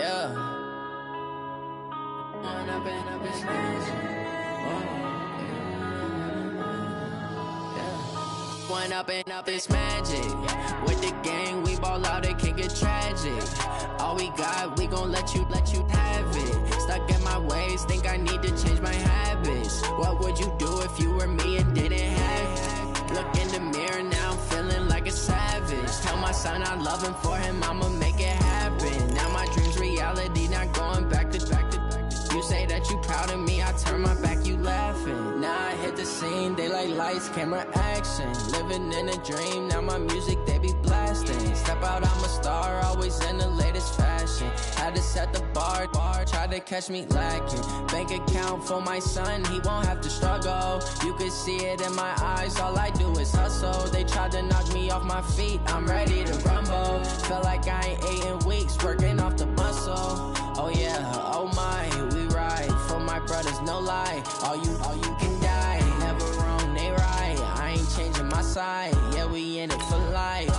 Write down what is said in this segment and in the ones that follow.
Yeah. When I've been up, it's magic. When up, it's magic. With the gang, we ball out, it can get tragic. All we got, we gon' let you have it. Stuck in my ways, think I need to change my habits. What would you do if you were me and didn't have it? Look in the mirror, now I'm feeling like a savage. Tell my son I love him, for him I'ma make it happen. Now my dream's reality, not going back to. You say that you proud of me, I turn my back, you laughing. Now I hit the scene, they like lights, camera, action. Living in a dream, now my music, they be blasting. Step out, I'm a star, always in the latest fashion. Had to set the bar, try to catch me lacking. Bank account for my son, he won't have to struggle. You could see it in my eyes, all I do is hustle. They tried to knock me off my feet, I'm ready to rumble. Felt like I ain't ate in weeks, working off the muscle. Oh yeah, oh my, we ride for my brothers, no lie. All you can die, never wrong, they right. I ain't changing my side, yeah, we in it for life.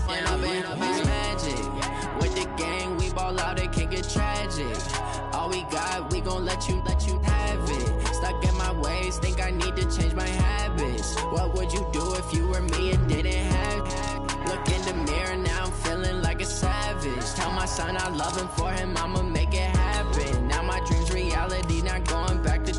When I've been up, it's magic. With the gang, we ball out, it can get tragic. All we got, we gon' let you have it. Stuck in my ways, think I need to change my habits. What would you do if you were me and didn't have it? Look in the mirror, now I'm feeling like a savage. Tell my son I love him, for him I'ma make it happen. Now my dream's reality, not going back to.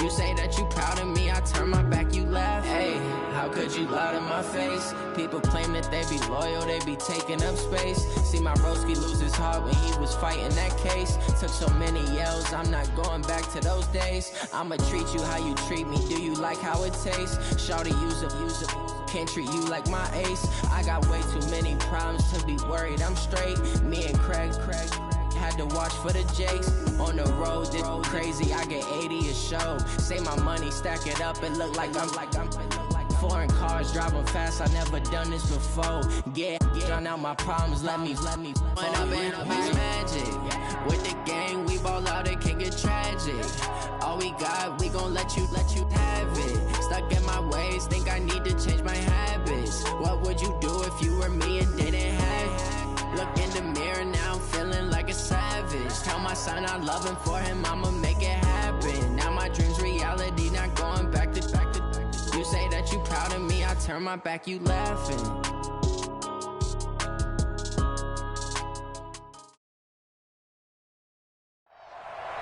You say that you proud of me, I turn my back, you laugh. Hey, how could you lie to my face? People claim that they be loyal, they be taking up space. See my broski lose his heart when he was fighting that case. Took so many yells, I'm not going back to those days. I'ma treat you how you treat me, do you like how it tastes? Shawty, use up, can't treat you like my ace. I got way too many problems to be worried, I'm straight. Me and Craig had to watch for the Jakes. On the road, this crazy, I get 80 a show. Say my money, stack it up, it look like I'm foreign cars, driving fast, I never done this before. Get drown out my problems, let me When I've been up, it's magic. With the gang, we ball out, it can get tragic. All we got, we gon' let you have it. Stuck in my ways, think I need to change my habits. What would you do if you were me and didn't have it? Look in the mirror, now I'm feeling like a savage. Tell my son I love him, for him I'ma make it happen. Now my dream's reality, not going back to. You say that you proud of me, I turn my back, you laughing.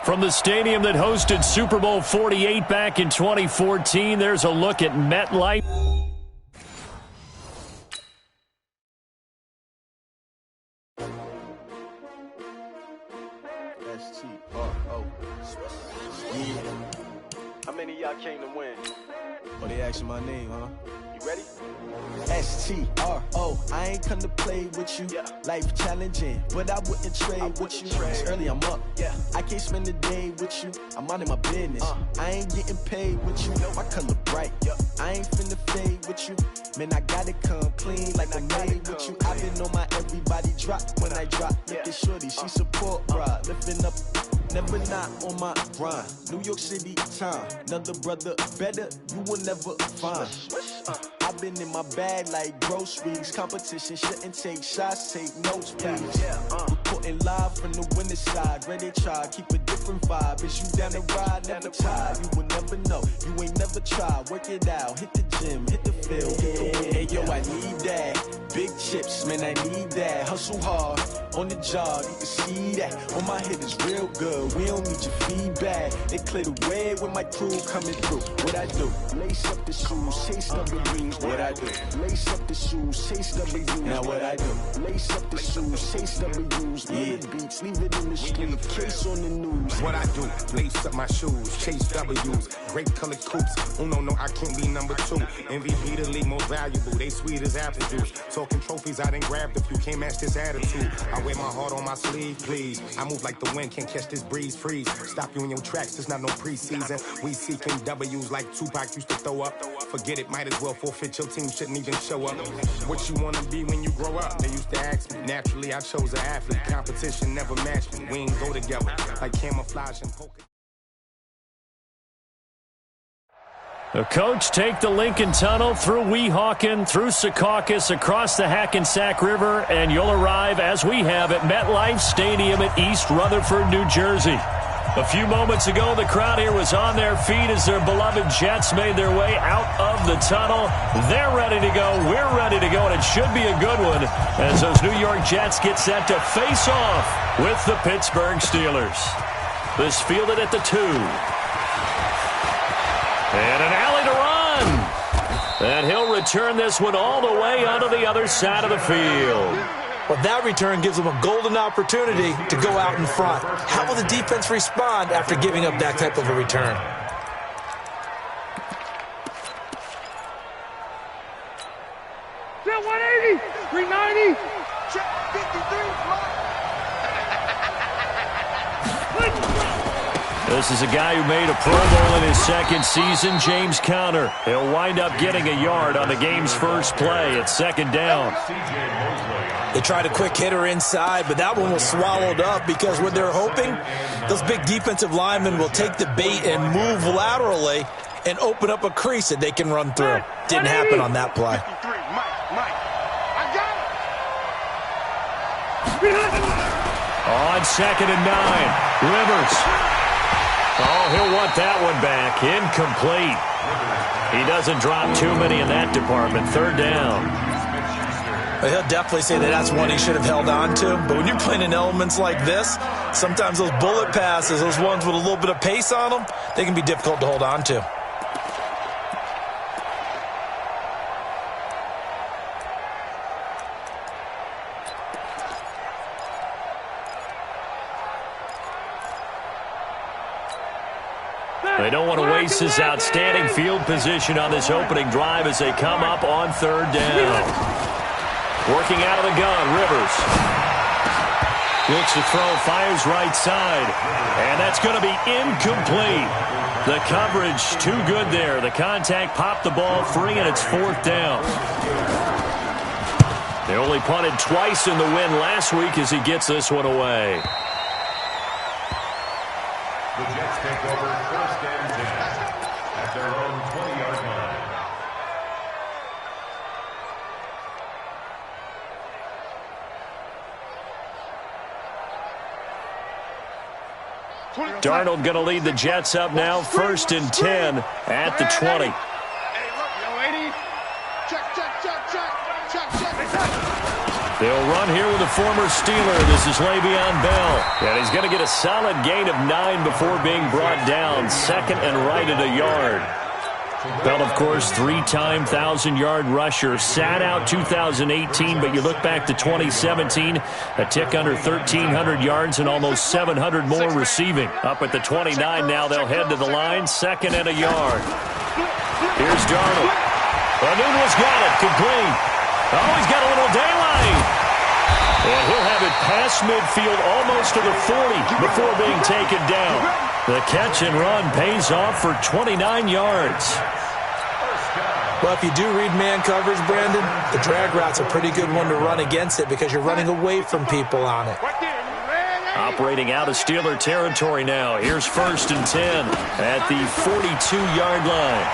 From the stadium that hosted Super Bowl 48 back in 2014, there's a look at MetLife. How many of y'all came to win? Oh, they asking my name, huh? You ready? S-T-R-O, I ain't come to play with you. Yeah. Life challenging, but I wouldn't trade with you. It's early, I'm up. Yeah. I can't spend the day with you. I'm minding my business. I ain't getting paid with you. My color bright. Yep. I ain't finna fade with you. Man, I gotta come clean like I'm made with you. I've been on my everybody drop when I drop. Look at shorty, she support ride. Lifting up, never not on my grind. New York City time. Another brother better, you will never find. I've been in my bag like groceries. Competition shouldn't take shots, take notes, please. Reporting live from the winning side. Ready to try, keep a different vibe. Is you down the ride, never tired. You will never know, you ain't never tried. Work it out, hit the gym, hit the field. Hey yo, I need that. Big chips, man, I need that. Hustle hard, on the job, you can see that. On my head is real good, we don't need your feedback. They clear the way with my crew coming through. What I do? Lace up the shoes, chase W's. What I do? Lace up the shoes, chase W's. Now what I do? Lace up the shoes, chase W's. Yeah. Beats, leave it in the street, case on the news. What I do? Lace up my shoes, chase W's. Great colored coops. Oh no, I can't be number two. MVP the league most valuable. They sweet as apple juice. Talking trophies, I done grabbed a few. Can't match this attitude. I wear my heart on my sleeve, please. I move like the wind, can't catch this breeze. Freeze. Stop you in your tracks. It's not no preseason. We seeking W's like Tupac used to throw up. Forget it, might as well forfeit. Your team shouldn't even show up. What you wanna be when you grow up? They used to ask me. Naturally, I chose an athlete. Competition never matched me. We ain't go together like camouflage and poker. The coach take the Lincoln Tunnel through Weehawken, through Secaucus, across the Hackensack River, and you'll arrive, as we have, at MetLife Stadium at East Rutherford, New Jersey. A few moments ago, the crowd here was on their feet as their beloved Jets made their way out of the tunnel. They're ready to go. We're ready to go, and it should be a good one as those New York Jets get set to face off with the Pittsburgh Steelers. This fielded at the 2. And an alley to run. And he'll return this one all the way onto the other side of the field. Well, that return gives them a golden opportunity to go out in front. How will the defense respond after giving up that type of a return? Check 180, 390, Check 53. This is a guy who made a Pro Bowl in his second season, James Conner. He'll wind up getting a yard on the game's first play at second down. They tried a quick hitter inside, but that one was swallowed up because what they're hoping, those big defensive linemen will take the bait and move laterally and open up a crease that they can run through. Didn't happen on that play. On second and 9, Rivers. Oh, he'll want that one back. Incomplete. He doesn't drop too many in that department. Third down. He'll definitely say that that's one he should have held on to. But when you're playing in elements like this, sometimes those bullet passes, those ones with a little bit of pace on them, they can be difficult to hold on to. They don't want to waste this outstanding field position on this opening drive as they come up on third down. Working out of the gun, Rivers. Looks to throw, fires right side. And that's going to be incomplete. The coverage too good there. The contact popped the ball free, and it's fourth down. They only punted twice in the win last week as he gets this one away. The Jets take over first and 10 at their own 20-yard line. Darnold going to lead the Jets up now, first and 10 at the 20. They'll run here with a former Steeler. This is Le'Veon Bell. And he's going to get a solid gain of 9 before being brought down. Second and right at a yard. Bell, of course, 3-time 1,000-yard rusher. Sat out 2018, but you look back to 2017, a tick under 1,300 yards and almost 700 more receiving. Up at the 29 now, they'll head to the line. Second and a yard. Here's Darnold. Nunez got it. Complete. Oh, he's got a little daylight. And he'll have it past midfield almost to the 40 before being taken down. The catch and run pays off for 29 yards. Well, if you do read man coverage, Brandon, the drag route's a pretty good one to run against it because you're running away from people on it. Operating out of Steeler territory now. Here's first and 10 at the 42-yard line.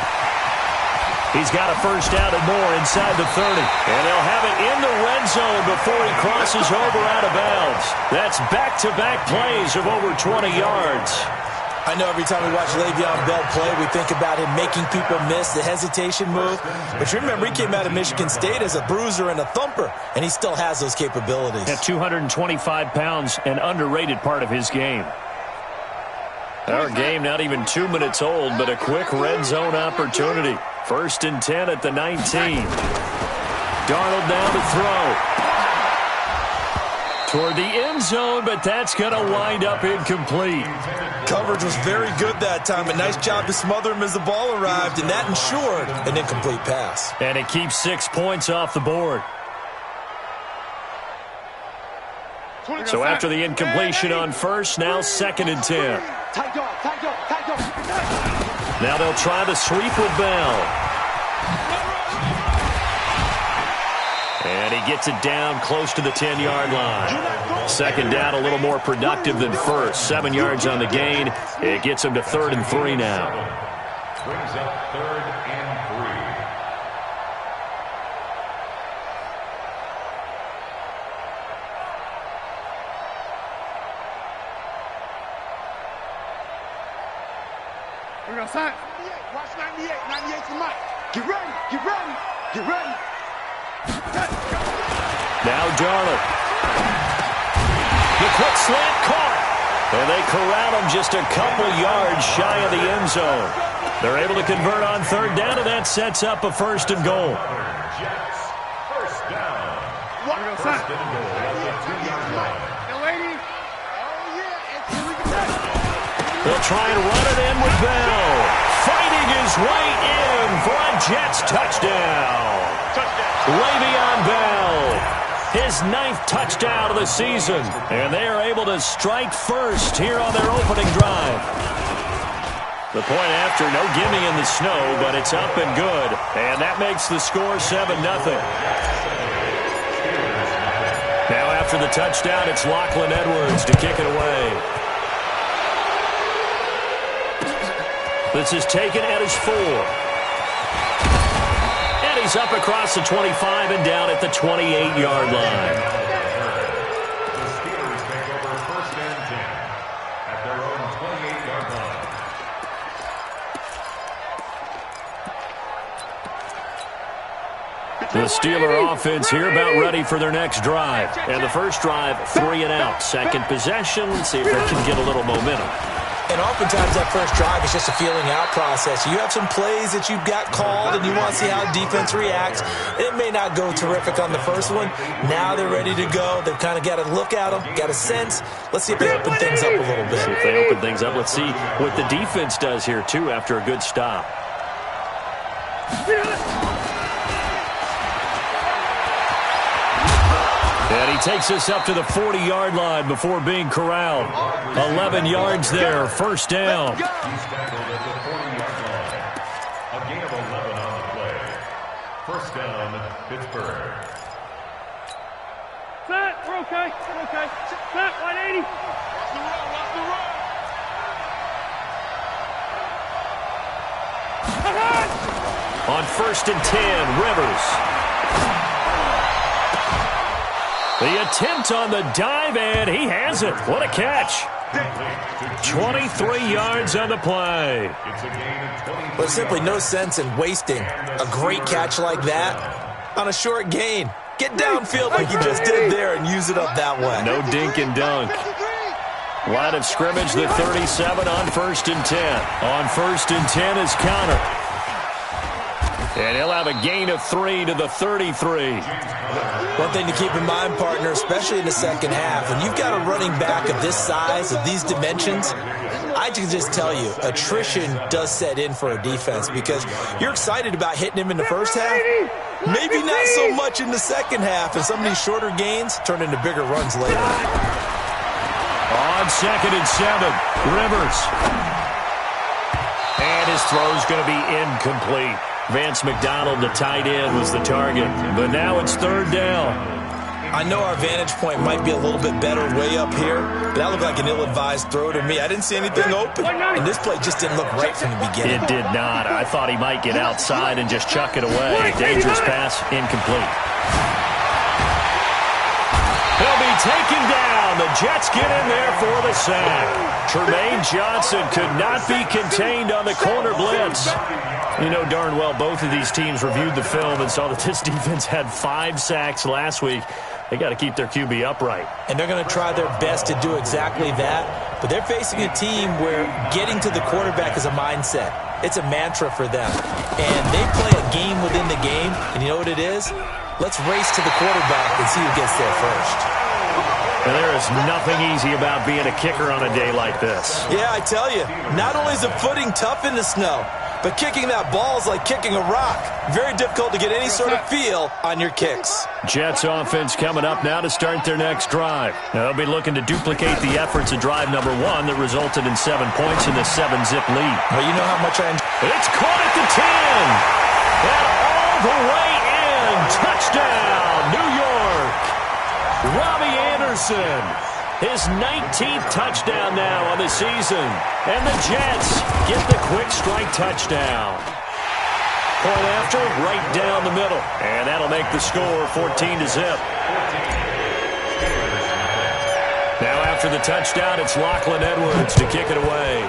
He's got a first down and more inside the 30. And they'll have it in the red zone before he crosses over out of bounds. That's back-to-back plays of over 20 yards. I know every time we watch Le'Veon Bell play, we think about him making people miss the hesitation move. But you remember, he came out of Michigan State as a bruiser and a thumper, and he still has those capabilities. At 225 pounds, an underrated part of his game. Our game not even 2 minutes old, but a quick red zone opportunity. First and 10 at the 19. Darnold down to throw. Toward the end zone, but that's going to wind up incomplete. Coverage was very good that time. A nice job to smother him as the ball arrived, and that ensured an incomplete pass. And it keeps 6 points off the board. So after the incompletion on first, now second and 10. Now they'll try the sweep with Bell. And he gets it down close to the 10-yard line. Second down, a little more productive than first. 7 yards on the gain. It gets him to 3rd and 3 now. Brings up 3rd and 3. We're going to sign. Watch 98. 98's the mic. Get ready. Get ready. Get ready. Now Darnold. The quick slant caught. And they corral him just a couple yards shy of the end zone. They're able to convert on 3rd down, and that sets up a 1st and goal. Jets, 1st down. First and goal at the 2-yard line. They'll try and run it in with Bell. Fighting his way in for a Jets touchdown. Le'Veon Bell, his 9th touchdown of the season. And they are able to strike first here on their opening drive. The point after, no gimme in the snow, but it's up and good. And that makes the score 7-0. Now after the touchdown, it's Lachlan Edwards to kick it away. This is taken at his 4. And he's up across the 25 and down at the 28-yard line. The Steelers take over 1st and 10 at their own 28-yard line. The Steeler offense here about ready for their next drive. And the first drive, 3 and out. Second possession, see if they can get a little momentum. And oftentimes that first drive is just a feeling out process. You have some plays that you've got called and you want to see how defense reacts. It may not go terrific on the first one. Now they're ready to go. They've kind of got a look at them, got a sense. Let's see if they open things up a little bit. See if they open things up. Let's see what the defense does here, too, after a good stop. And he takes us up to the 40-yard line before being corralled. 11 yards there, 1st down. He's tackled at the 40-yard line. A gain of 11 on the play. 1st down, Pittsburgh. Set. We're okay. We're okay. Set. 180. Watch the run. Watch the run. On 1st and 10, Rivers. The attempt on the dive, and he has it. What a catch. 23 yards on the play. There's simply no sense in wasting a great catch like that on a short gain. Get downfield like you just did there and use it up that way. No dink and dunk. Line of scrimmage, the 37 on 1st and 10. On 1st and 10 is Connor. And he'll have a gain of 3 to the 33. One thing to keep in mind, partner, especially in the second half, when you've got a running back of this size, of these dimensions, I can just tell you, attrition does set in for a defense because you're excited about hitting him in the first half. Maybe not so much in the second half, and some of these shorter gains turn into bigger runs later. On 2nd and 7, Rivers. And his throw's going to be incomplete. Vance McDonald, the tight end, was the target. But now it's 3rd down. I know our vantage point might be a little bit better way up here, but that looked like an ill-advised throw to me. I didn't see anything open, and this play just didn't look right from the beginning. It did not. I thought he might get outside and just chuck it away. Dangerous pass, incomplete. He'll be taken down. The Jets get in there for the sack. Tremaine Johnson could not be contained on the corner blitz. You know darn well both of these teams reviewed the film and saw that this defense had 5 sacks last week. They got to keep their QB upright. And they're going to try their best to do exactly that. But they're facing a team where getting to the quarterback is a mindset. It's a mantra for them. And they play a game within the game. And you know what it is? Let's race to the quarterback and see who gets there first. And there is nothing easy about being a kicker on a day like this. Yeah, I tell you, not only is the footing tough in the snow, but kicking that ball is like kicking a rock. Very difficult to get any sort of feel on your kicks. Jets offense coming up now to start their next drive. Now they'll be looking to duplicate the efforts of drive number 1 that resulted in 7 points in the 7-zip lead. Well, you know how much I enjoy. It's caught at the 10. And all the way in. Touchdown, New York. Robbie Anderson. His 19th touchdown now on the season. And the Jets get the quick strike touchdown. Point after, right down the middle. And that'll make the score 14-0. Now after the touchdown, it's Lachlan Edwards to kick it away.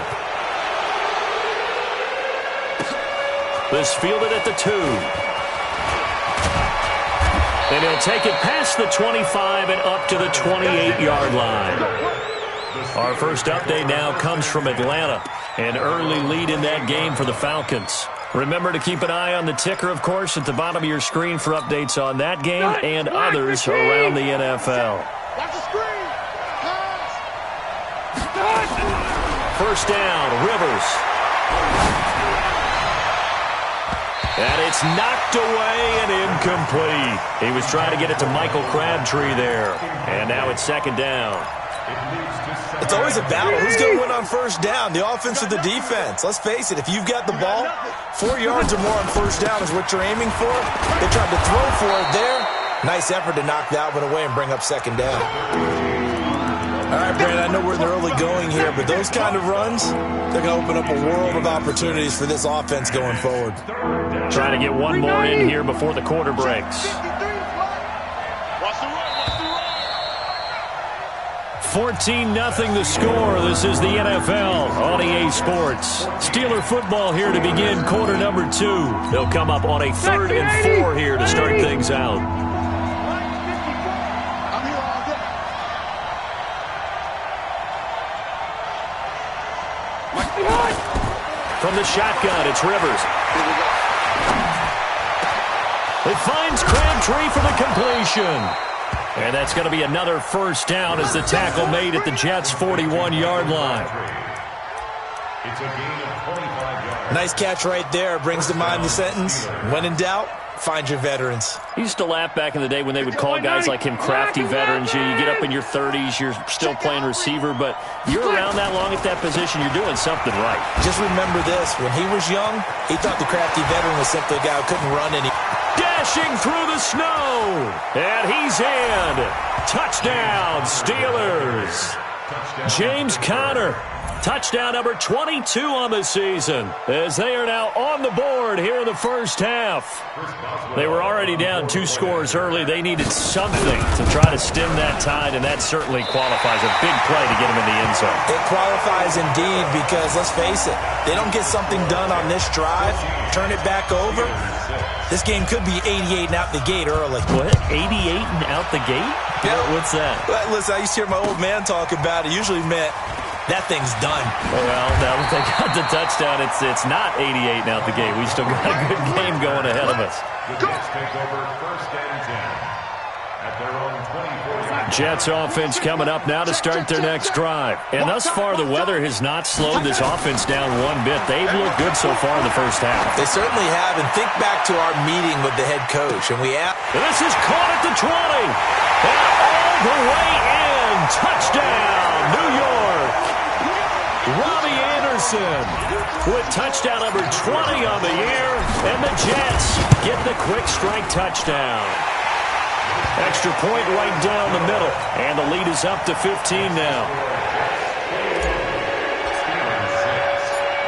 This fielded at the 2. And he'll take it past the 25 and up to the 28-yard line. Our first update now comes from Atlanta. An early lead in that game for the Falcons. Remember to keep an eye on the ticker, of course, at the bottom of your screen for updates on that game and others around the NFL. Watch the screen. First down, Rivers. And it's knocked away and incomplete. He was trying to get it to Michael Crabtree there. And now it's second down. It's always a battle. Who's going to win on first down, the offense or the defense? Let's face it, if you've got the ball, 4 yards or more on first down is what you're aiming for. They tried to throw for it there. Nice effort to knock that one away and bring up second down. All right, Brandon, I know we're in the early going here, but those kind of runs, they're going to open up a world of opportunities for this offense going forward. Trying to get one more in here before the quarter breaks. 14-0 the score. This is the NFL on EA Sports. Steeler football here to begin quarter number 2. They'll come up on a 3rd and 4 here to start things out. From the shotgun, it's Rivers. It finds Crabtree for the completion. And that's going to be another first down as the tackle made at the Jets' 41-yard line. It's a gain of 25 yards. Nice catch right there. Brings to mind the sentence, when in doubt, find your veterans. He used to laugh back in the day when they would call guys like him crafty veterans. You get up in your 30s, you're still playing receiver, but you're around that long at that position, you're doing something right. Just remember this. When he was young, he thought the crafty veteran was simply a guy who couldn't run any. Dashing through the snow, and he's in. Touchdown, Steelers. James Conner, touchdown number 22 on the season, as they are now on the board here in the first half. They were already down 2 scores early. They needed something to try to stem that tide, and that certainly qualifies. A big play to get them in the end zone. It qualifies indeed because, let's face it, they don't get something done on this drive, turn it back over. This game could be 88 and out the gate early. What? 88 and out the gate? Yeah. What's that? Well, listen, I used to hear my old man talk about it. Usually meant that thing's done. Well, now that they got the touchdown, it's not 88 and out the gate. We still got a good game going ahead of us. The Jets take over first and 10 at their own 24. Jets offense coming up now to start their next drive. And thus far, the weather has not slowed this offense down one bit. They've looked good so far in the first half. They certainly have. And think back to our meeting with the head coach. And this is caught at the 20. And all the way in. Touchdown, New York. Robbie Anderson with touchdown number 20 on the year. And the Jets get the quick strike touchdown. Extra point right down the middle. And the lead is up to 15 now.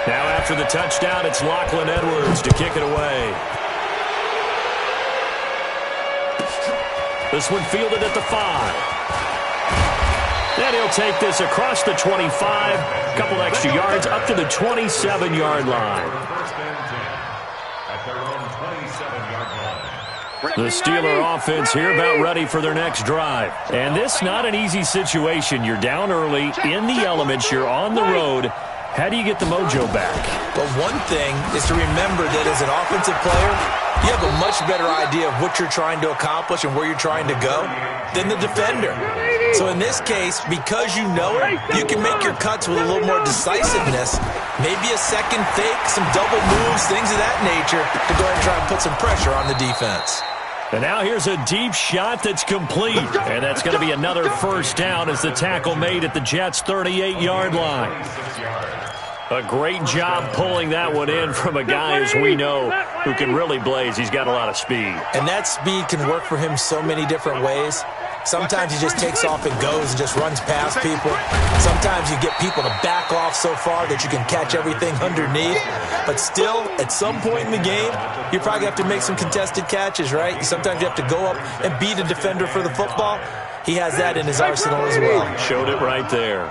Now after the touchdown, it's Lachlan Edwards to kick it away. This one fielded at the 5. And he'll take this across the 25. A couple extra yards up to the 27-yard line. First and 10 at their own 27-yard line. The Steeler offense here about ready for their next drive. And this not an easy situation. You're down early, in the elements, you're on the road. How do you get the mojo back? Well, one thing is to remember that as an offensive player, you have a much better idea of what you're trying to accomplish and where you're trying to go than the defender. So in this case, because you know it, you can make your cuts with a little more decisiveness. Maybe a second fake, some double moves, things of that nature to go ahead and try and put some pressure on the defense. And now here's a deep shot that's complete. And that's going to be another first down as the tackle made at the Jets' 38-yard line. A great job pulling that one in from a guy, as we know, who can really blaze. He's got a lot of speed. And that speed can work for him so many different ways. Sometimes he just takes off and goes and just runs past people. Sometimes you get people to back off so far that you can catch everything underneath. But still, at some point in the game, you probably have to make some contested catches, right? Sometimes you have to go up and beat a defender for the football. He has that in his arsenal as well. Showed it right there.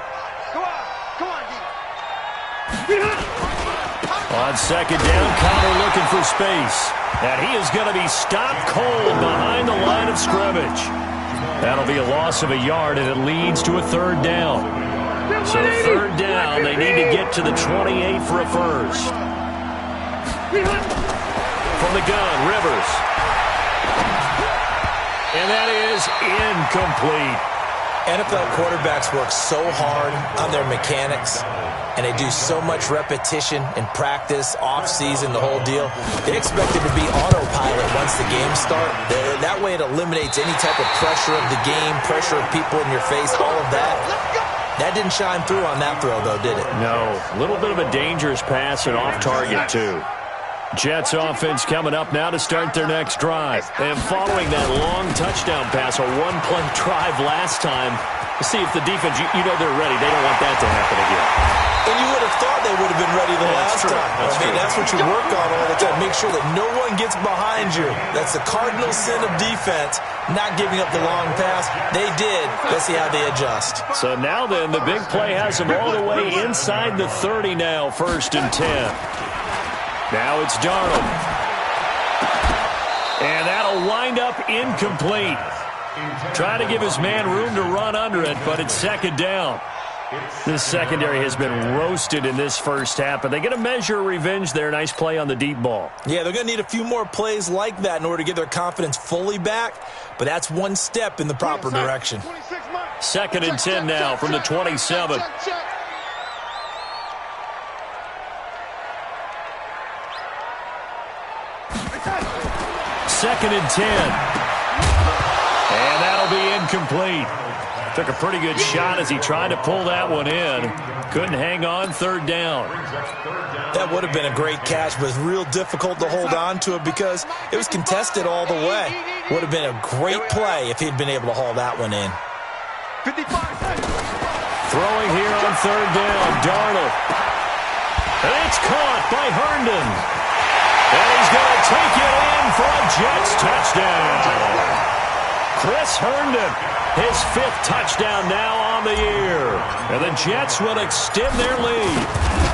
On second down, Connor looking for space. And he is going to be stopped cold behind the line of scrimmage. That'll be a loss of a yard, and it leads to a third down. So third down, they need to get to the 28 for a first. From the gun, Rivers. And that is incomplete. NFL quarterbacks work so hard on their mechanics, and they do so much repetition in practice, off-season, the whole deal. They expect it to be autopilot once the games start. That way it eliminates any type of pressure of the game, pressure of people in your face, all of that. That didn't shine through on that throw, though, did it? No. A little bit of a dangerous pass and off target, too. Jets offense coming up now to start their next drive. And following that long touchdown pass, a one-play drive last time, to see if the defense, you know they're ready. They don't want that to happen again. And you would have thought they would have been ready the last time. That's what you work on all the time. Make sure that no one gets behind you. That's the cardinal sin of defense, not giving up the long pass. They did. Let's see how they adjust. So now then, the big play has them all the way inside the 30 now, 1st and 10. Now it's Darnold. And that'll wind up incomplete. Trying to give his man room to run under it, but it's second down. This secondary has been roasted in this first half, but they get a measure of revenge there. Nice play on the deep ball. Yeah, they're going to need a few more plays like that in order to get their confidence fully back, but that's one step in the proper direction. 2nd and 10 now from the 27. Second and 10. And that'll be incomplete. Took a pretty good shot as he tried to pull that one in. Couldn't hang on, third down. That would have been a great catch, but it's real difficult to hold on to it because it was contested all the way. Would have been a great play if he'd been able to haul that one in. Throwing here on third down, Darnold. And it's caught by Herndon. And he's going to take it in for a Jets touchdown. Chris Herndon, his 5th touchdown now on the year. And the Jets will extend their lead.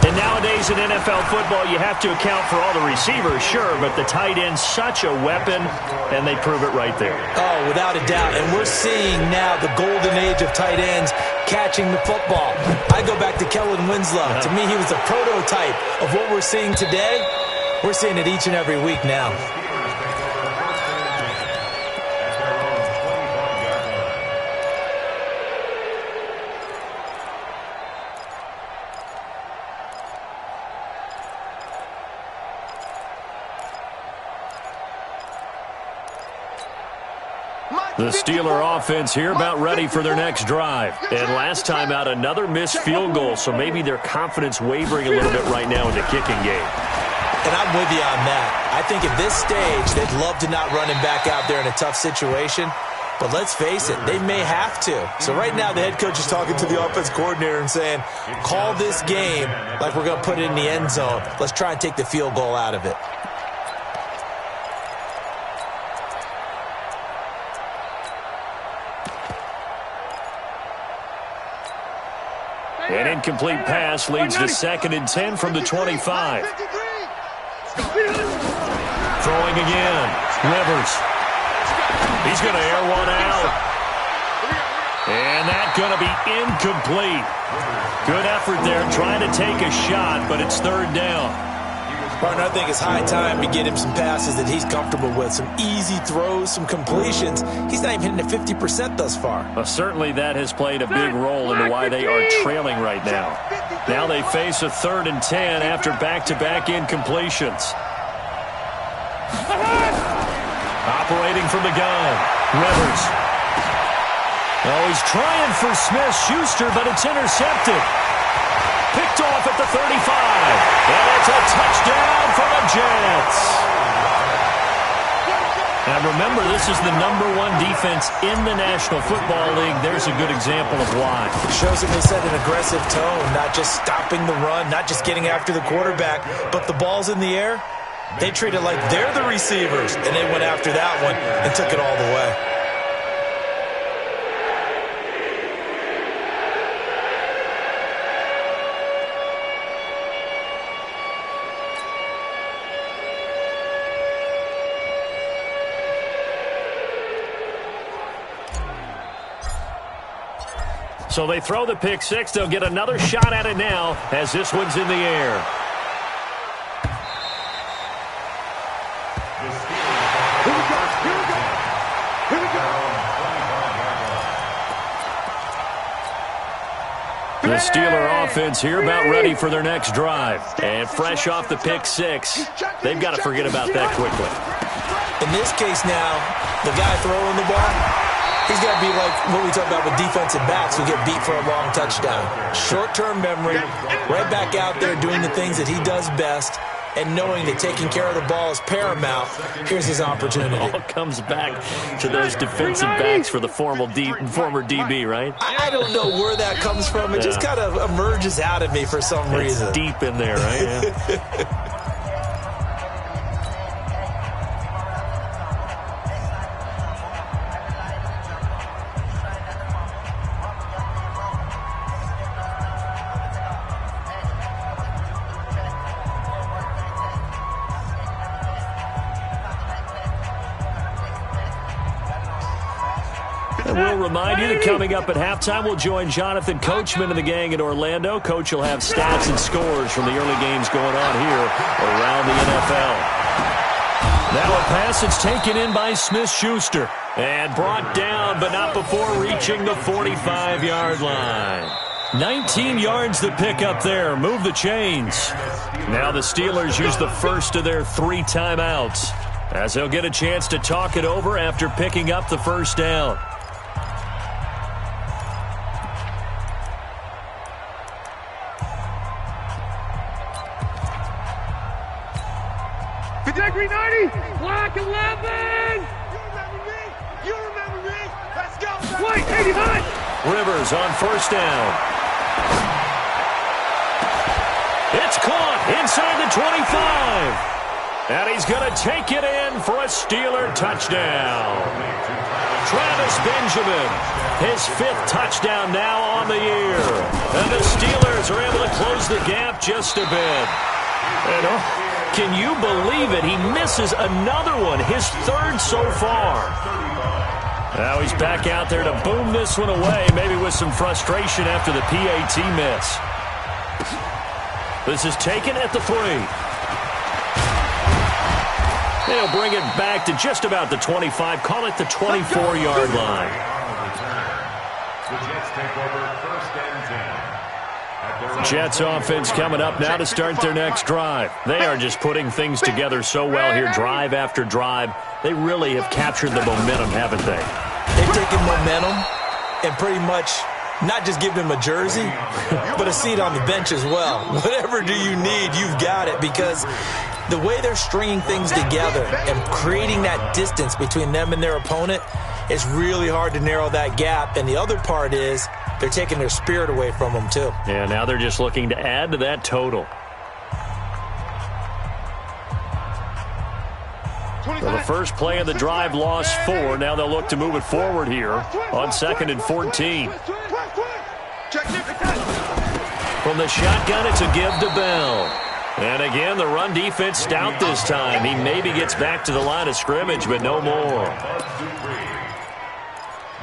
And nowadays in NFL football, you have to account for all the receivers, sure, but the tight end's such a weapon, and they prove it right there. Oh, without a doubt. And we're seeing now the golden age of tight ends catching the football. I go back to Kellen Winslow. To me, he was a prototype of what we're seeing today. We're seeing it each and every week now. The Steeler offense here about ready for their next drive. And last time out, another missed field goal, so maybe their confidence wavering a little bit right now in the kicking game. And I'm with you on that. I think at this stage, they'd love to not run him back out there in a tough situation. But let's face it, they may have to. So right now, the head coach is talking to the offense coordinator and saying, call this game like we're going to put it in the end zone. Let's try and take the field goal out of it. An incomplete pass leads to 2nd and 10 from the 25. Throwing again. Rivers. He's going to air one out. And that's going to be incomplete. Good effort there trying to take a shot, but it's third down. Partner, I think it's high time to get him some passes that he's comfortable with. Some easy throws, some completions. He's not even hitting the 50% thus far. Well, certainly that has played a big role into why they are trailing right now. Now they face a 3rd and 10 after back-to-back incompletions. Operating from the gun. Rivers. Oh, he's trying for Smith-Schuster, but it's intercepted. Picked off at the 35. And it's a touchdown for the Jets. And remember, this is the #1 defense in the National Football League. There's a good example of why. It shows that they set an aggressive tone, not just stopping the run, not just getting after the quarterback, but the ball's in the air. They treat it like they're the receivers, and they went after that one and took it all the way. So they throw the pick six. They'll get another shot at it now as this one's in the air. The Steeler offense here about ready for their next drive. And fresh off the pick six, they've got to forget about that quickly. In this case now, the guy throwing the ball, he's got to be like what we talk about with defensive backs who get beat for a long touchdown. Short-term memory, right back out there doing the things that he does best, and knowing that taking care of the ball is paramount. Here's his opportunity. It all comes back to those defensive backs for the former DB, right? I don't know where that comes from. It just kind of emerges out of me for some reason. It's deep in there, right? Yeah. And we'll remind you that coming up at halftime, we'll join Jonathan Coachman and the gang in Orlando. Coach will have stats and scores from the early games going on here around the NFL. Now a pass that's taken in by Smith-Schuster and brought down, but not before reaching the 45-yard line. 19 yards to pick up there. Move the chains. Now the Steelers use the first of their 3 timeouts as they'll get a chance to talk it over after picking up the first down. Degree 90, block 11. You remember me. Let's go. White 89. Rivers on first down. It's caught inside the 25. And he's going to take it in for a Steeler touchdown. Travis Benjamin, his 5th touchdown now on the year. And the Steelers are able to close the gap just a bit. And can you believe it? He misses another one, his 3rd so far. Now he's back out there to boom this one away, maybe with some frustration after the PAT miss. This is taken at the 3. They'll bring it back to just about the 25, call it the 24-yard line. The Jets take over first and 10. Jets offense coming up now to start their next drive. They are just putting things together so well here, drive after drive. They really have captured the momentum, haven't they? They've taken momentum and pretty much not just given him a jersey, but a seat on the bench as well. Whatever do you need, you've got it, because the way they're stringing things together and creating that distance between them and their opponent, it's really hard to narrow that gap. And the other part is they're taking their spirit away from them, too. Yeah, now they're just looking to add to that total. Well, the first play of the drive lost 4. Now they'll look to move it forward here on 2nd and 14. From the shotgun, it's a give to Bell. And again, the run defense stout this time. He maybe gets back to the line of scrimmage, but no more.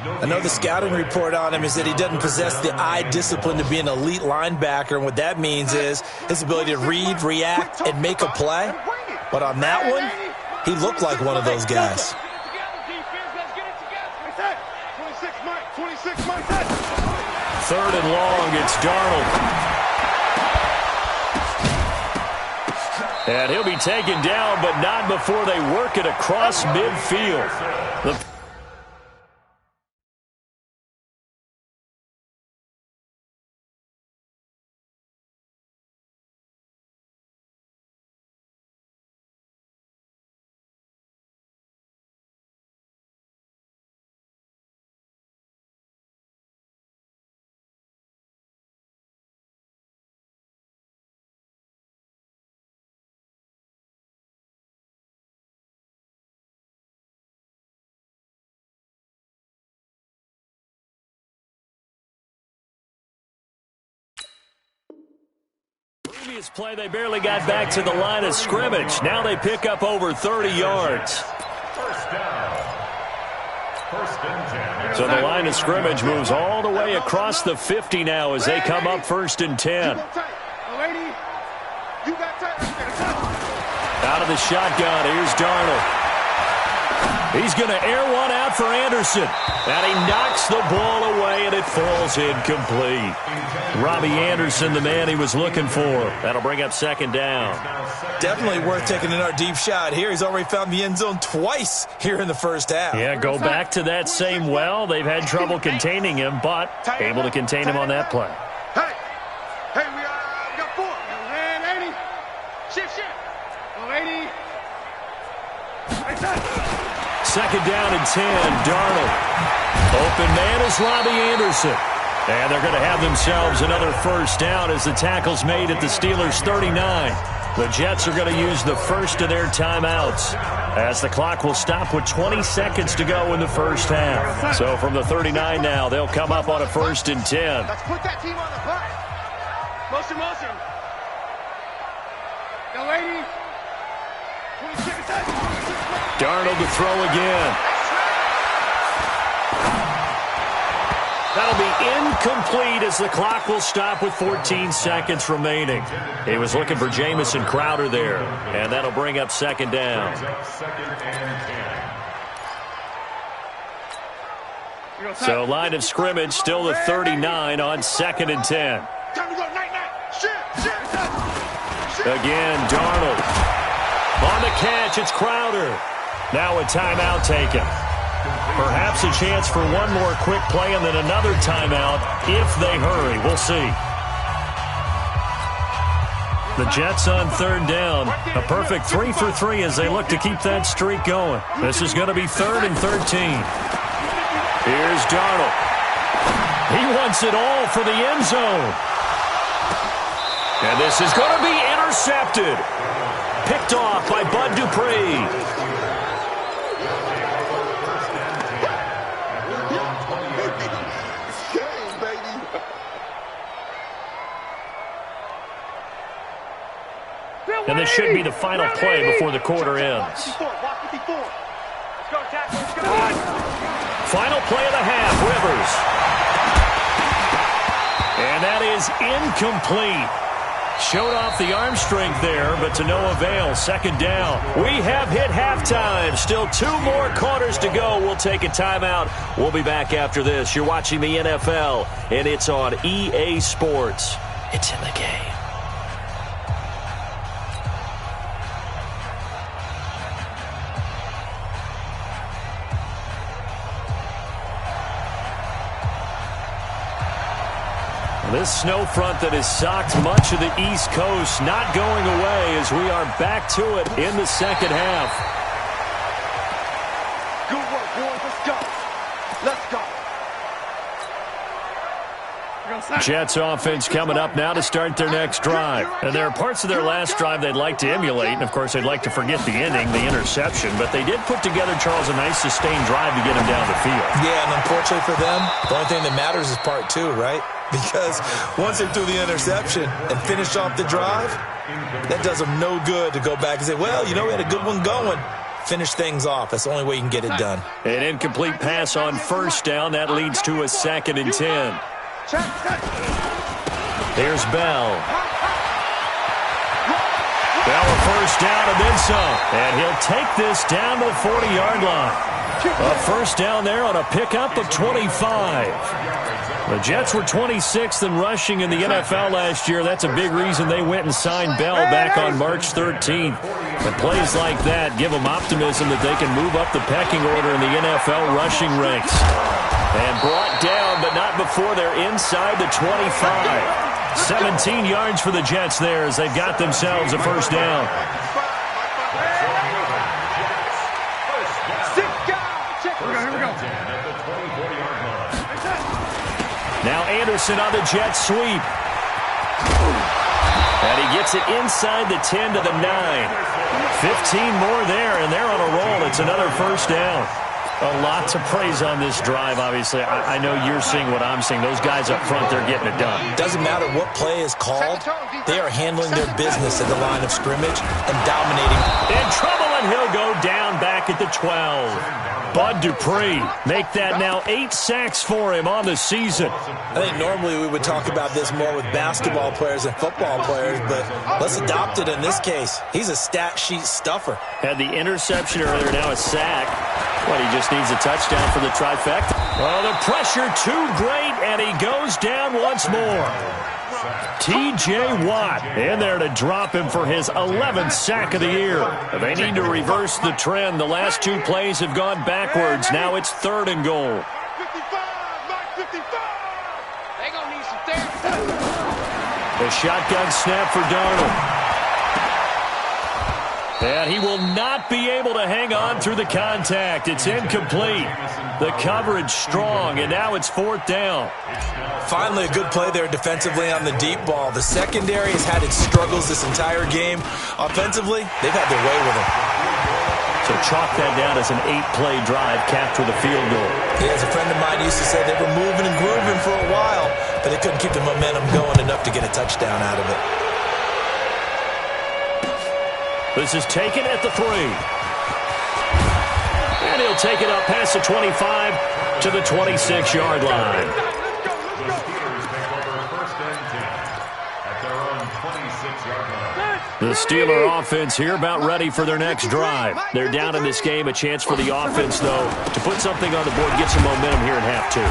I know the scouting report on him is that he doesn't possess the eye discipline to be an elite linebacker, and what that means is his ability to read, react, and make a play. But on that one, he looked like one of those guys. 3rd and long, it's Darnold. And he'll be taken down, but not before they work it across midfield. The previous play, they barely got back to the line of scrimmage. Now they pick up over 30 yards. First down. First and 10. So the line of scrimmage moves all the way across the 50 now as they come up 1st and 10. Out of the shotgun, here's Darnold. He's going to air one out for Anderson. And he knocks the ball away, and it falls incomplete. Robbie Anderson, the man he was looking for. That'll bring up 2nd down. Definitely worth taking another deep shot here. He's already found the end zone twice here in the first half. Yeah, go back to that same well. They've had trouble containing him, but able to contain him on that play. Hey, we got 4. Man, 80. Shift. 80. 2nd down and 10, Darnold. Open man is Robbie Anderson. And they're going to have themselves another first down as the tackle's made at the Steelers' 39. The Jets are going to use the first of their timeouts as the clock will stop with 20 seconds to go in the first half. So from the 39 now, they'll come up on a 1st and 10. Let's put that team on the clock. Motion. Go, lady. 20 seconds. Darnold to throw again. That'll be incomplete as the clock will stop with 14 seconds remaining. He was looking for Jamison Crowder there, and that'll bring up 2nd down. So line of scrimmage still the 39 on 2nd and 10. Again, Darnold. On the catch, it's Crowder. Now a timeout taken. Perhaps a chance for one more quick play and then another timeout if they hurry. We'll see. The Jets on 3rd down. A perfect 3 for 3 as they look to keep that streak going. This is going to be 3rd and 13. Here's Darnold. He wants it all for the end zone. And this is going to be intercepted. Picked off by Bud Dupree. And this should be the final play before the quarter ends. Final play of the half, Rivers. And that is incomplete. Showed off the arm strength there, but to no avail. 2nd down. We have hit halftime. Still 2 more quarters to go. We'll take a timeout. We'll be back after this. You're watching the NFL, and it's on EA Sports. It's in the game. This snow front that has socked much of the East Coast not going away as we are back to it in the 2nd half. Good work, boys. Let's go. Jets offense coming up now to start their next drive. And there are parts of their last drive they'd like to emulate. And, of course, they'd like to forget the inning, the interception. But they did put together, Charles, a nice sustained drive to get him down the field. Yeah, and unfortunately for them, the only thing that matters is part 2, right? Because once they threw the interception and finished off the drive, that does them no good to go back and say, well, you know, we had a good one going. Finish things off. That's the only way you can get it done. An incomplete pass on 1st down. That leads to a 2nd and 10. There's Bell. Bell a 1st down and then some. And he'll take this down to the 40-yard line. A 1st down there on a pickup of 25. The Jets were 26th in rushing in the NFL last year. That's a big reason they went and signed Bell back on March 13th. And plays like that give them optimism that they can move up the pecking order in the NFL rushing ranks. And brought down, but not before they're inside the 25. 17 yards for the Jets there as they've got themselves a 1st down. Now Anderson on the jet sweep. And he gets it inside the 10 to the 9. 15 more there, and they're on a roll. It's another 1st down. A lot to praise on this drive, obviously. I know you're seeing what I'm seeing. Those guys up front, they're getting it done. Doesn't matter what play is called. They are handling their business at the line of scrimmage and dominating. In trouble, and he'll go down back at the 12. Bud Dupree, make that now 8 sacks for him on the season. I think normally we would talk about this more with basketball players and football players, but let's adopt it in this case. He's a stat sheet stuffer. Had the interception earlier, now a sack. What, he just needs a touchdown for the trifecta? Oh, the pressure too great, and he goes down once more. T.J. Watt in there to drop him for his 11th sack of the year. They need to reverse the trend. The last 2 plays have gone backwards. Now it's 3rd and goal. A shotgun snap for Darnold. And he will not be able to hang on through the contact. It's incomplete. The coverage strong, and now it's 4th down. Finally, a good play there defensively on the deep ball. The secondary has had its struggles this entire game. Offensively, they've had their way with it. So chalk that down as an 8-play drive capped with a field goal. Yeah, as a friend of mine used to say, they were moving and grooving for a while, but they couldn't keep the momentum going enough to get a touchdown out of it. This is taken at the 3. And he'll take it up past the 25 to the 26-yard line. The Steelers take over 1st and 10 at their own 26-yard line. The Steeler offense here about ready for their next drive. They're down in this game. A chance for the offense, though, to put something on the board, get some momentum here in half 2.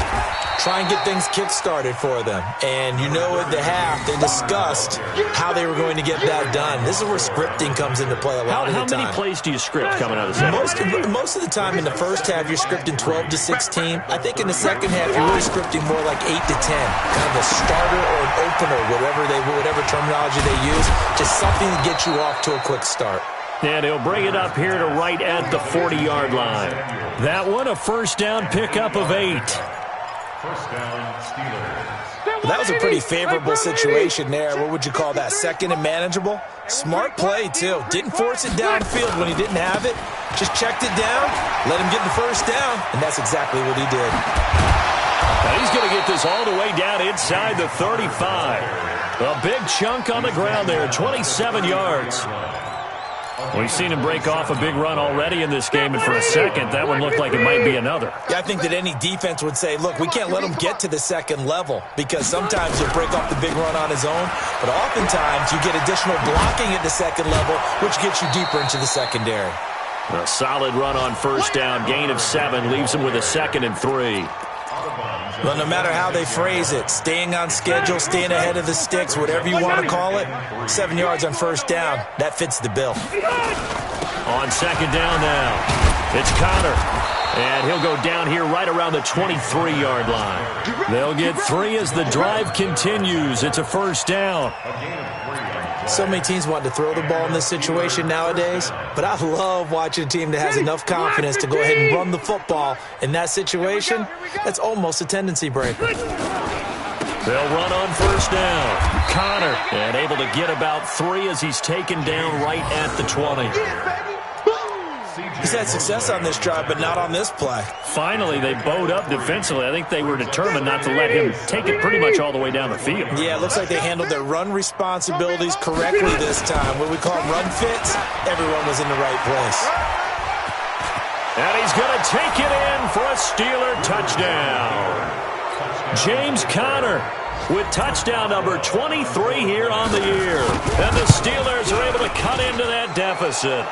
Try and get things kick-started for them. And you know at the half, they discussed how they were going to get that done. This is where scripting comes into play a lot of the time. How many plays do you script coming out of the second? Most of the time in the first half, you're scripting 12 to 16. I think in the second half, you're really scripting more like 8 to 10. Kind of a starter or an opener, whatever terminology they use. Just something to get you off to a quick start. And he'll bring it up here to right at the 40-yard line. That one, a 1st down pickup of 8. 1st down, Steelers. Well, that was a pretty favorable situation there. What would you call that? 2nd and manageable? Smart play, too. Didn't force it downfield when he didn't have it. Just checked it down, let him get the 1st down, and that's exactly what he did. Now he's going to get this all the way down inside the 35. A big chunk on the ground there, 27 yards. We've seen him break off a big run already in this game, and for a second, that one looked like it might be another. Yeah, I think that any defense would say, look, we can't let him get to the 2nd level, because sometimes he'll break off the big run on his own, but oftentimes you get additional blocking at the 2nd level, which gets you deeper into the secondary. A solid run on 1st down, gain of 7, leaves him with a 2nd and 3. Well, no matter how they phrase it, staying on schedule, staying ahead of the sticks, whatever you want to call it, 7 yards on 1st down, that fits the bill. On 2nd down now, it's Connor. And he'll go down here right around the 23-yard line. They'll get 3 as the drive continues. It's a 1st down. So many teams want to throw the ball in this situation nowadays, but I love watching a team that has enough confidence to go ahead and run the football. In that situation, that's almost a tendency breaker. They'll run on 1st down. Connor, and able to get about 3 as he's taken down right at the 20. He's had success on this drive, but not on this play. Finally, they bowed up defensively. I think they were determined not to let him take it pretty much all the way down the field. Yeah, it looks like they handled their run responsibilities correctly this time. What we call run fits, everyone was in the right place. And he's going to take it in for a Steeler touchdown. James Conner with touchdown number 23 here on the year. And the Steelers are able to cut into that deficit.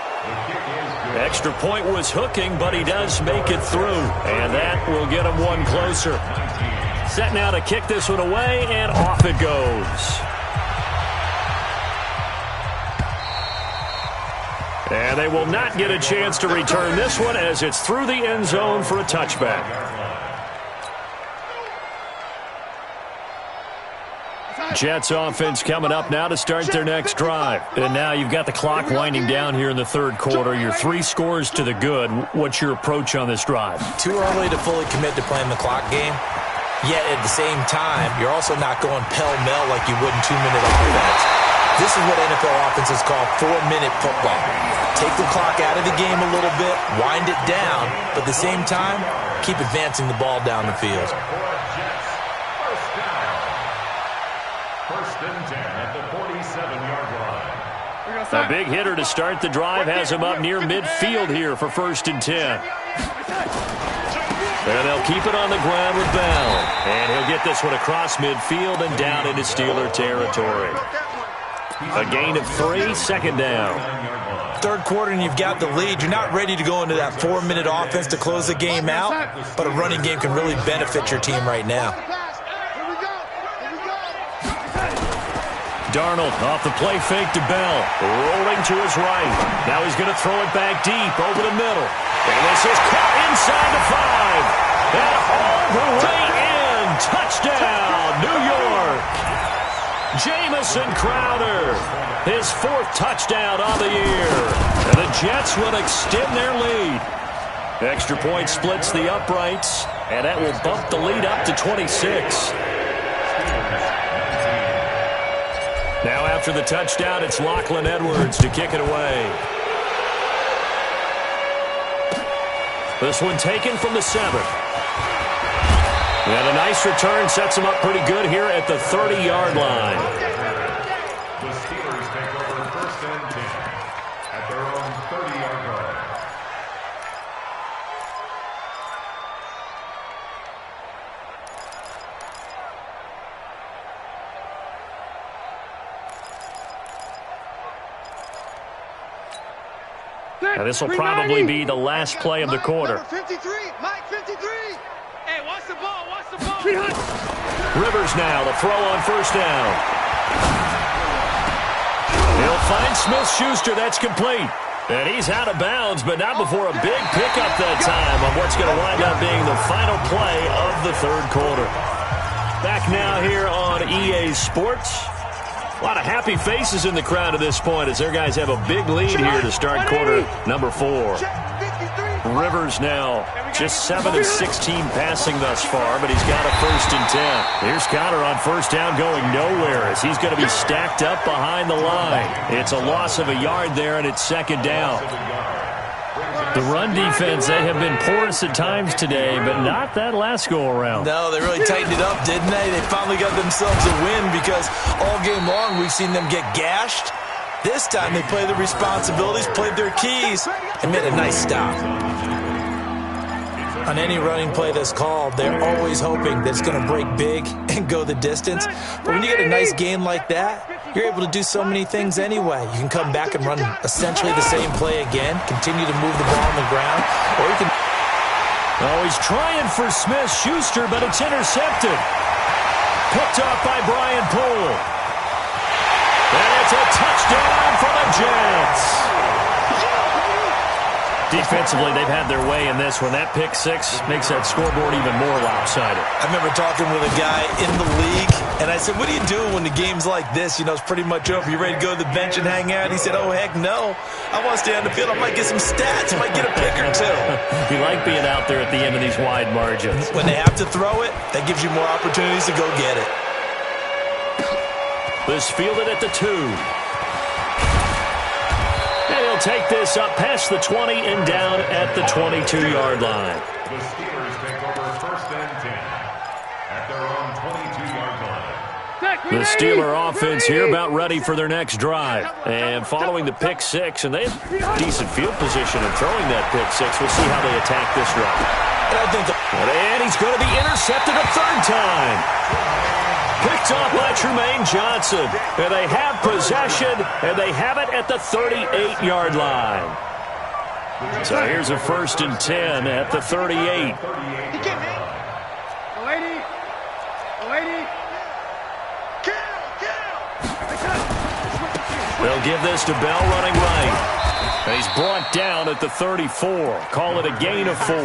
Extra point was hooking, but he does make it through. And that will get him one closer. Set now to kick this one away, and off it goes. And they will not get a chance to return this one as it's through the end zone for a touchback. Jets offense coming up now to start their next drive. And now you've got the clock winding down here in the 3rd quarter. You're 3 scores to the good. What's your approach on this drive? Too early to fully commit to playing the clock game. Yet at the same time, you're also not going pell-mell like you would in 2-minute offense. This is what NFL offenses call 4-minute football. take the clock out of the game a little bit, wind it down, but at the same time, keep advancing the ball down the field. First and 10 at the 47-yard line. A big hitter to start the drive has him up near midfield here for first and 10. And they'll keep it on the ground with Bell. And he'll get this one across midfield and down into Steeler territory. A gain of 3, second down. Third quarter and you've got the lead. You're not ready to go into that 4-minute offense to close the game out, but a running game can really benefit your team right now. Darnold off the play fake to Bell. Rolling to his right. Now he's going to throw it back deep over the middle. And this is caught inside the 5. And all the way in. Touchdown, New York. Jamison Crowder, his 4th touchdown on the year. And the Jets will extend their lead. Extra point splits the uprights, and that will bump the lead up to 26. Now after the touchdown, it's Lachlan Edwards to kick it away. This one taken from the 7. And a nice return sets him up pretty good here at the 30-yard line. The Steelers take over first and 10 at their own 30-yard line. Now this will probably be the last play of the quarter. 53, Mike 53. Hey, watch the ball, watch the ball. Rivers now, the throw on first down. He'll find Smith-Schuster. That's complete. And he's out of bounds, but not before a big pickup that time on what's going to wind up being the final play of the third quarter. Back now here on EA Sports. A lot of happy faces in the crowd at this point as their guys have a big lead here to start quarter number 4. Rivers now just 7 of 16 passing thus far, but he's got a first and 10. Here's Conner on first down going nowhere as he's going to be stacked up behind the line. It's a loss of a yard there, and it's second down. The run defense, they have been porous at times today, but not that last go-around. No, they really tightened it up, didn't they? They finally got themselves a win because all game long we've seen them get gashed. This time they played their responsibilities, played their keys, and made a nice stop. On any running play that's called, they're always hoping that it's going to break big and go the distance. But when you get a nice gain like that, you're able to do so many things anyway. You can come back and run essentially the same play again, continue to move the ball on the ground, or you can... Oh, he's trying for Smith-Schuster, but it's intercepted. Picked off by Brian Poole. And it's a touchdown for the Jets. Defensively, they've had their way in this one. That pick 6 makes that scoreboard even more lopsided. I remember talking with a guy in the league, and I said, what do you do when the game's like this? You know, it's pretty much over. You ready to go to the bench and hang out? He said, oh, heck no. I want to stay on the field. I might get some stats. I might get a pick or 2. You like being out there at the end of these wide margins. When they have to throw it, that gives you more opportunities to go get it. This fielded at the 2. And he'll take this up past the 20 and down at the 22-yard line. The Steelers take over first and 10 at their own 22-yard line. The Steeler offense here about ready for their next drive. And following the pick 6, and they have decent field position in throwing that pick 6. We'll see how they attack this drive. And he's going to be intercepted a third time. Picked off by Trumaine Johnson. And they have possession, and they have it at the 38-yard line. So here's a first and 10 at the 38. They'll give this to Bell running right. And he's brought down at the 34. Call it a gain of 4.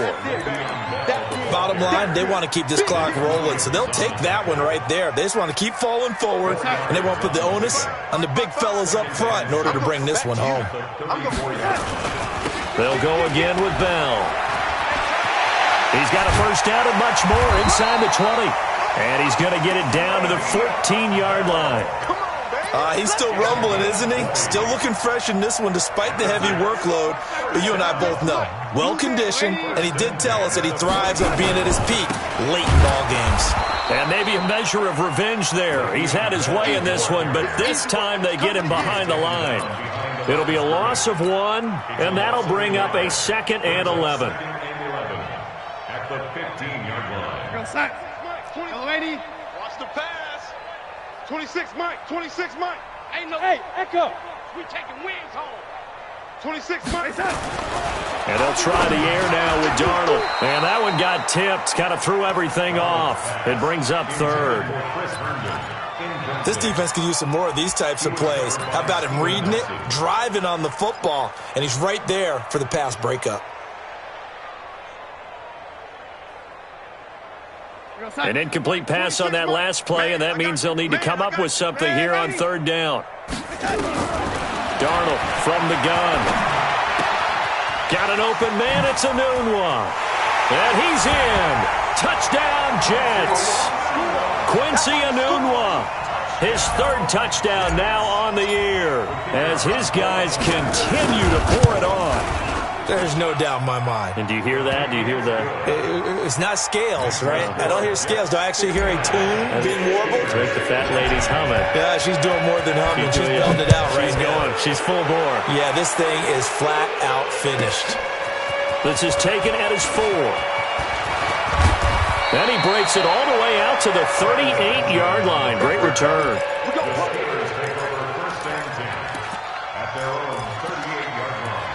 Bottom line, they want to keep this clock rolling, so they'll take that one right there. They just want to keep falling forward, and they want to put the onus on the big fellas up front in order to bring this one home. They'll go again with Bell. He's got a first down and much more inside the 20. And he's going to get it down to the 14-yard line. He's still rumbling, isn't he? Still looking fresh in this one despite the heavy workload. But you and I both know, well-conditioned, and he did tell us that he thrives on being at his peak late in ball games. And maybe a measure of revenge there. He's had his way in this one, but this time they get him behind the line. It'll be a loss of 1, and that'll bring up a 2nd and 11. At the 15-yard line. Go, Sack. Hello, lady. Watch the pass. 26, Mike. 26, Mike. Ain't no. Hey, Echo. We taking wins home. 26, Mike. And they'll try the air now with Darnold. And that one got tipped. Kind of threw everything off. It brings up 3rd. This defense could use some more of these types of plays. How about him reading it, driving on the football, and he's right there for the pass breakup. An incomplete pass on that last play, and that means they'll need to come up with something here on 3rd down. Darnold from the gun. Got an open man. It's Enunwa. And he's in. Touchdown, Jets. Quincy Enunwa. His 3rd touchdown now on the year as his guys continue to pour it on. There's no doubt in my mind. And do you hear that? Do you hear the... It's not scales, right? I don't hear scales. Do I actually hear a tune being warbled? It's like the fat lady's humming. Yeah, she's doing more than humming. She's belting it out right now. She's going. She's full bore. Yeah, this thing is flat out finished. This is taken at his 4. And he breaks it all the way out to the 38-yard line. Great return. At their own 38-yard line.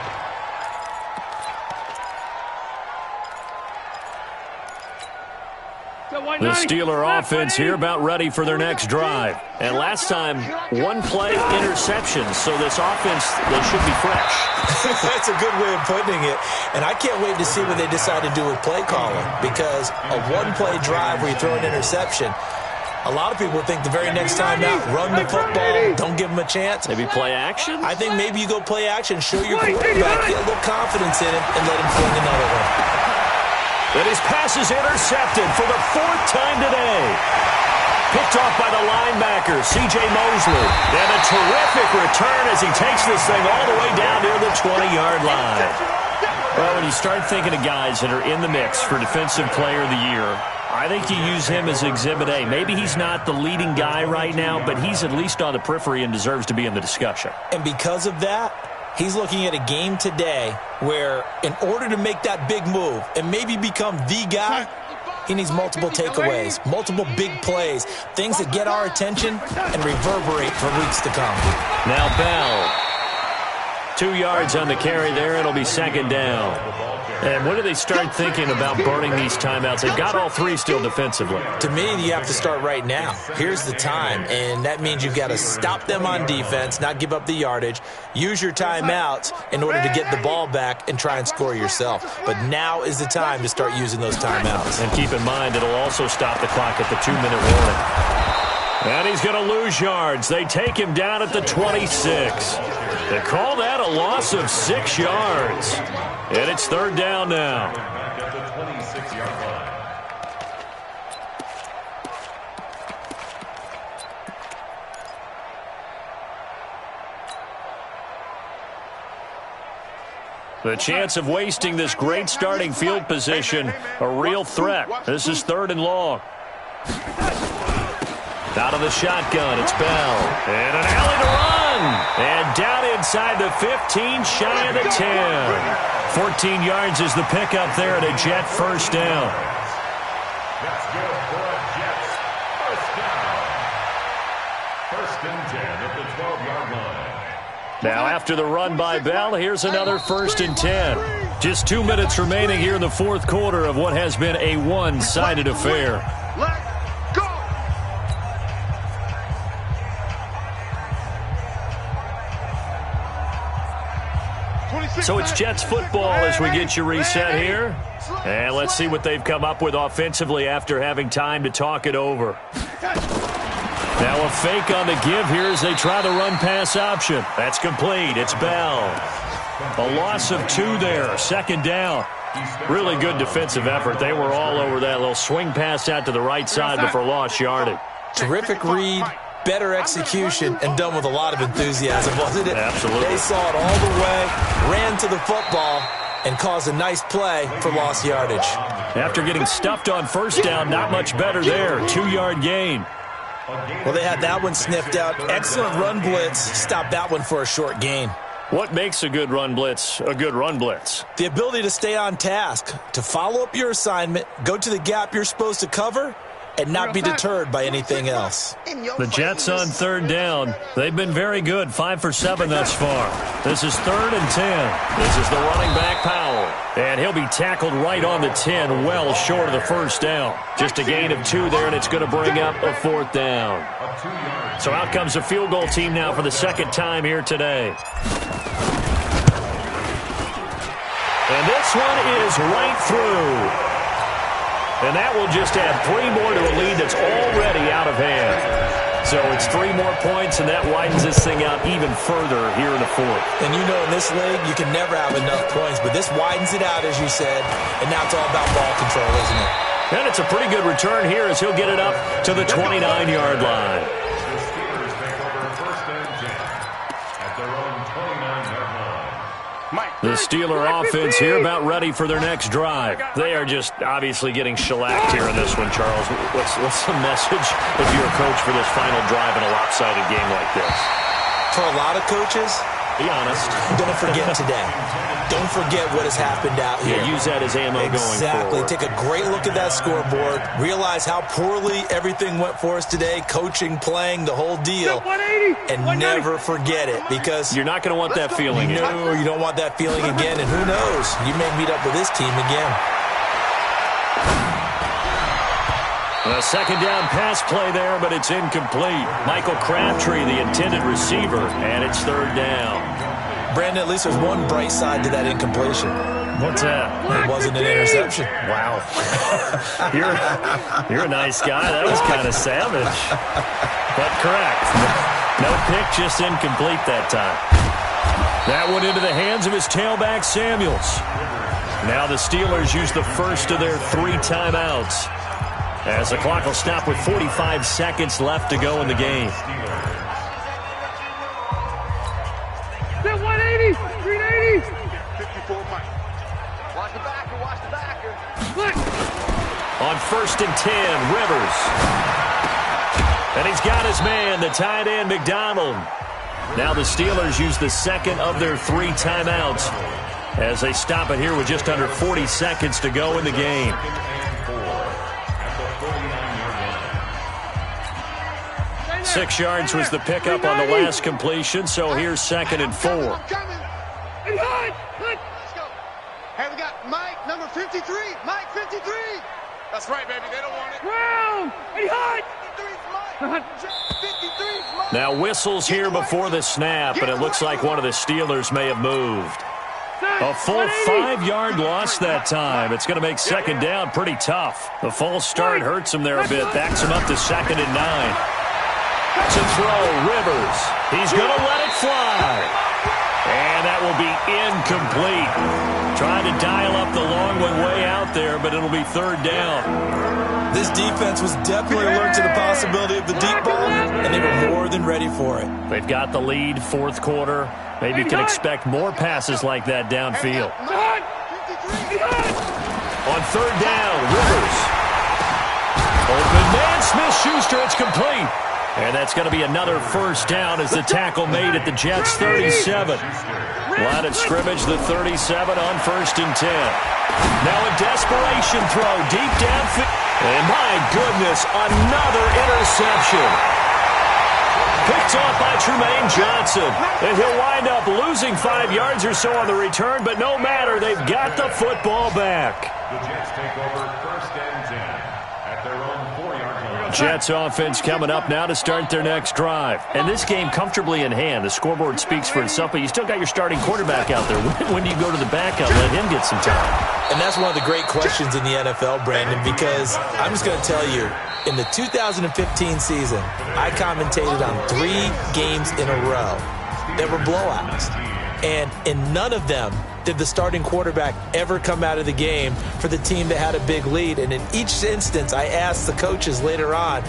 The Steeler offense here about ready for their next drive. And last time, 1 play interception. So this offense, they should be fresh. That's a good way of putting it. And I can't wait to see what they decide to do with play calling. Because a 1-play drive where you throw an interception, a lot of people think the very next time out, run the football, don't give them a chance. Maybe play action? I think maybe you go play action, show your quarterback, get a little confidence in him, and let him fling another one. And his pass is intercepted for the 4th time today. Picked off by the linebacker, C.J. Mosley. And a terrific return as he takes this thing all the way down near the 20-yard line. Well, when you start thinking of guys that are in the mix for Defensive Player of the Year, I think you use him as Exhibit A. Maybe he's not the leading guy right now, but he's at least on the periphery and deserves to be in the discussion. And because of that, he's looking at a game today where in order to make that big move and maybe become the guy, he needs multiple takeaways, multiple big plays, things that get our attention and reverberate for weeks to come. Now Bell. 2 yards on the carry there. It'll be 2nd down. And when do they start thinking about burning these timeouts? They've got all 3 still defensively. To me, you have to start right now. Here's the time, and that means you've got to stop them on defense, not give up the yardage, use your timeouts in order to get the ball back and try and score yourself. But now is the time to start using those timeouts. And keep in mind, it'll also stop the clock at the 2-minute warning. And he's going to lose yards. They take him down at the 26. They call that a loss of 6 yards. And it's 3rd down now. At the 26-yard line. The chance of wasting this great starting field position, a real threat. This is 3rd and long. Out of the shotgun, it's Bell. And an alley to run. And down inside the 15, shy of the 10. 14 yards is the pickup there at a Jet 1st down. That's good for a Jets first down. 1st and 10 at the 12-yard line. Now after the run by Bell, here's another 1st and 10. Just 2 minutes remaining here in the 4th quarter of what has been a one-sided affair. So it's Jets football as we get you reset here. And let's see what they've come up with offensively after having time to talk it over. Now a fake on the give here as they try the run-pass option. That's complete. It's Bell. A loss of 2 there. 2nd down. Really good defensive effort. They were all over that little swing pass out to the right side before lost yardage. Terrific read, better execution and done with a lot of enthusiasm, wasn't it? Absolutely. They saw it all the way, ran to the football, and caused a nice play for lost yardage. After getting stuffed on first down, not much better there. 2-yard gain. Well, they had that one sniffed out. Excellent run blitz. Stopped that one for a short gain. What makes a good run blitz a good run blitz? The ability to stay on task, to follow up your assignment, go to the gap you're supposed to cover, and not be deterred by anything else. The Jets on third down. They've been very good, 5 for 7 thus far. This is 3rd and 10. This is the running back, Powell. And he'll be tackled right on the 10, well short of the first down. Just a gain of 2 there, and it's going to bring up a 4th down. So out comes the field goal team now for the second time here today. And this one is right through. And that will just add 3 more to a lead that's already out of hand. So it's 3 more points, and that widens this thing out even further here in the 4th. And you know in this league, you can never have enough points, but this widens it out, as you said, and now it's all about ball control, isn't it? And it's a pretty good return here as he'll get it up to the 29-yard line. The Steeler offense here about ready for their next drive. They are just obviously getting shellacked here in this one, Charles. What's the message if you're a coach for this final drive in a lopsided game like this? For a lot of coaches, be honest. Don't forget today. Don't forget what has happened out here. Yeah, use that as ammo going forward. Exactly. Take a great look at that scoreboard. Realize how poorly everything went for us today. Coaching, playing, the whole deal. And never forget it, because you're not going to want that feeling again. No, you don't want that feeling again. And who knows? You may meet up with this team again. A second down pass play there, but it's incomplete. Michael Crabtree, the intended receiver, and it's 3rd down. Brandon, at least there's one bright side to that incompletion. What's that? It wasn't an interception. Wow. You're a nice guy. That was kind of savage. But correct. No pick, just incomplete that time. That went into the hands of his tailback, Samuels. Now the Steelers use the first of their 3 timeouts, as the clock will stop with 45 seconds left to go in the game. 180, 380. 54 Mike. Watch the backer, watch the backer. On 1st and 10, Rivers. And he's got his man, the tight end, McDonald. Now the Steelers use the second of their 3 timeouts as they stop it here with just under 40 seconds to go in the game. Six yards was the pickup on the last completion, so here's 2nd and 4. Let's go. Hey, we got Mike, number 53. Mike, 53. That's right, baby. They don't want it. Round. Hey, hot. 53's Mike. Now whistles here before the snap, and it looks like one of the Steelers may have moved. A full 5-yard loss that time. It's going to make 2nd down pretty tough. The false start hurts him there a bit. Backs him up to 2nd and 9. To throw, Rivers. He's going to let it fly. And that will be incomplete. Trying to dial up the long one way out there, but it'll be 3rd down. This defense was definitely alert to the possibility of the deep ball, and they were more than ready for it. They've got the lead, 4th quarter. Maybe you can expect more passes like that downfield. On 3rd down, Rivers. Open man, Smith-Schuster, it's complete. And that's going to be another 1st down as the tackle made at the Jets' 37. Line of scrimmage, the 37 on 1st and 10. Now a desperation throw deep downfield. And my goodness, another interception. Picked off by Tremaine Johnson. And he'll wind up losing 5 yards or so on the return, but no matter, they've got the football back. The Jets take over 1st and 10 at their own 4-yard line. Jets offense coming up now to start their next drive. And this game comfortably in hand. The scoreboard speaks for itself, but you still got your starting quarterback out there. When do you go to the backup and let him get some time? And that's one of the great questions in the NFL, Brandon, because I'm just going to tell you, in the 2015 season, I commentated on 3 games in a row that were blowouts. And in none of them did the starting quarterback ever come out of the game for the team that had a big lead. And in each instance, I asked the coaches later on,